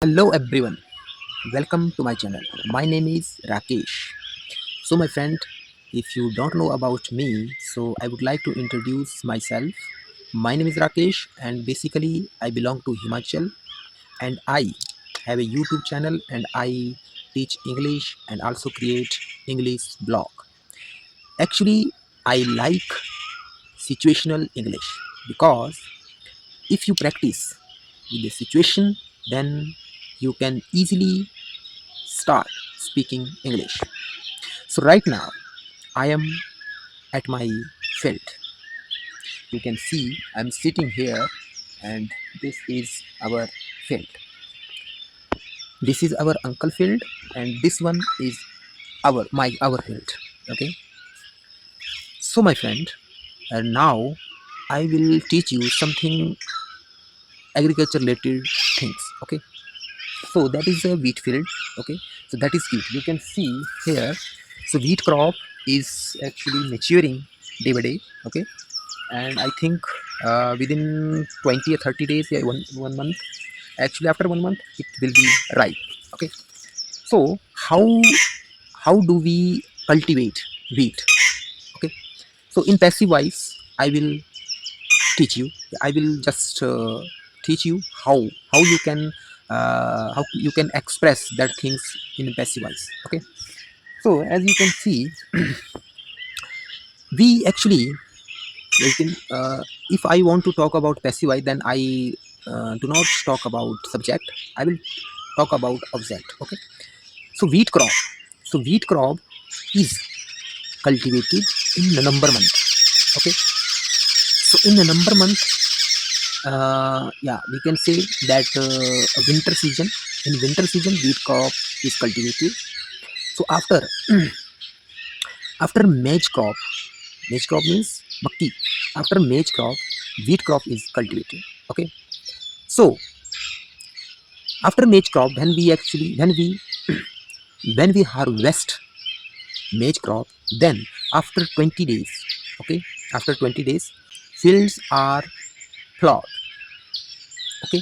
Hello everyone, welcome to my channel. My name is Rakesh. So my friend, if you don't know about me, so I would like to introduce myself. My name is Rakesh and basically I belong to Himachal and I have a YouTube channel and I teach English and also create English blog. Actually, I like situational English because if you practice with the situation, then you can easily start speaking English. So right now I am at my field. You can see I'm sitting here and this is our field. This is our uncle field and this one is our field. Okay. So my friend, now I will teach you something agriculture related things. Okay. So that is a wheat field. Okay. So that is wheat. You can see here. So wheat crop is actually maturing day by day. Okay, and I think within 20 or 30 days, yeah, one month. Actually, after 1 month, it will be ripe. Okay, so how do we cultivate wheat? Okay, so in passive wise, I will teach you. I will just teach you how you can express that things in passive wise. Okay, so as you can see, we actually you can if I want to talk about passive wise, then I do not talk about subject. I will talk about object. Okay, so wheat crop is cultivated in November month. Okay, so in the November month, yeah, we can say that winter season. In winter season, wheat crop is cultivated. So after maize crop means makki. After maize crop, wheat crop is cultivated. Okay, so after maize crop, when we harvest maize crop, then after 20 days, okay, after 20 days, fields are plowed. Okay,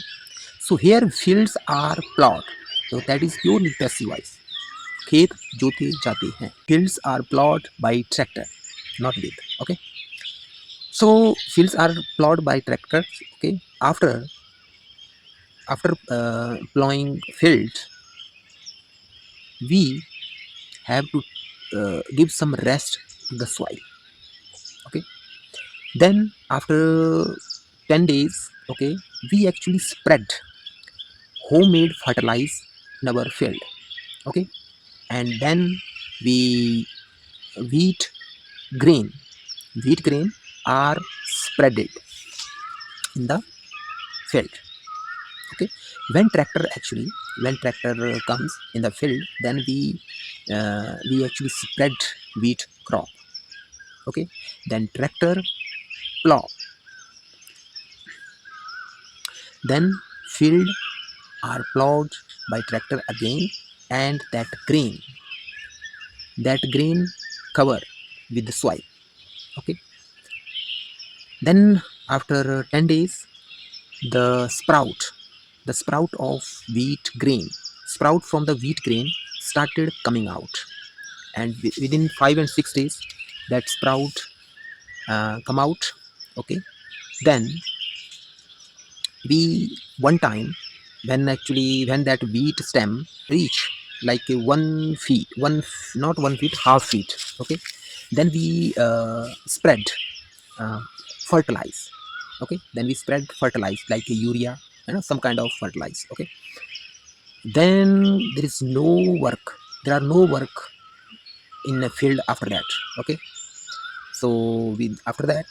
so here fields are plowed, so that is purely passive wise. खेत जोते जाते हैं. Fields are plowed by tractor, not with. Okay, so fields are plowed by tractors. Okay, after plowing field, we have to give some rest to the soil. Okay, then after 10 days, okay, we actually spread homemade fertilize in our field. Okay, and then we wheat grain wheat grain are spreaded in the field. Okay, when tractor comes in the field, then we actually spread wheat crop. Okay, then tractor plow, then field are plowed by tractor again, and that grain cover with the soil. Okay, then after 10 days, the sprout of wheat grain sprout from the wheat grain started coming out, and within 5 and 6 days that sprout come out. Okay, then we one time, when that wheat stem reach like a 1 feet, not 1 feet, half feet. Okay, then we spread uh, fertilize. Okay, then we spread fertilize like a urea, some kind of fertilize. Okay, then there is no work, there are no work in a field after that. Okay, so we after that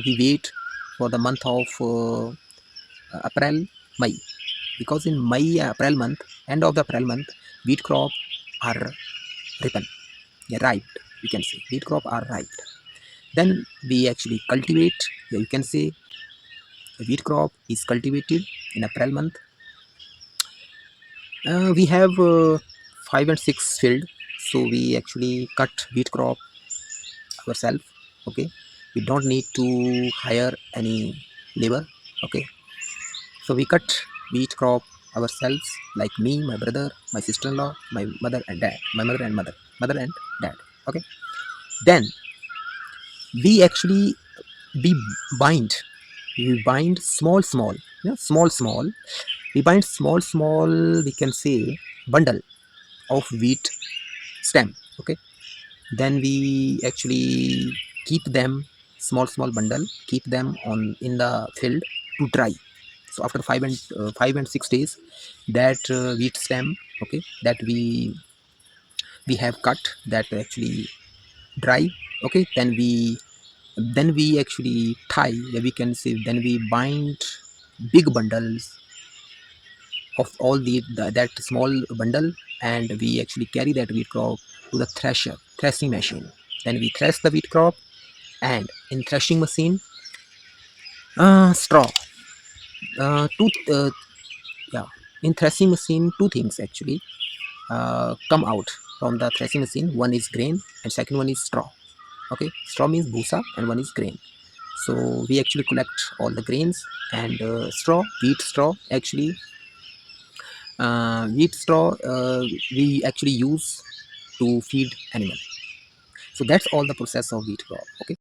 we wait for the month of April, May, because in May, April month, end of the April month, wheat crop are ripen, yeah, ripe. You can say wheat crop are ripe. Then we actually cultivate. Yeah, you can say wheat crop is cultivated in April month. We have 5 and 6 field, so we actually cut wheat crop ourselves. Okay, we don't need to hire any labor. Okay, so we cut wheat crop ourselves, like me, my brother, my sister-in-law, my mother and dad, my mother and dad. Okay, then we actually we bind we bind small, small, we bind small, we can say, bundle of wheat stem. Okay, then we actually keep them, small bundle, keep them on in the field to dry. So after 5 and 6 days, that wheat stem, okay, that we have cut, that actually dry. Okay, then we actually tie, yeah, we can say, then we bind big bundles of all that small bundle, and we actually carry that wheat crop to the threshing machine. Then we thresh the wheat crop, and in threshing machine, straw, two yeah, in threshing machine, two things actually come out from the threshing machine. One is grain and second one is straw. Okay, straw means bhusa and one is grain. So we actually collect all the grains, and wheat straw actually, wheat straw we actually use to feed animal. So that's all the process of wheat crop. Okay.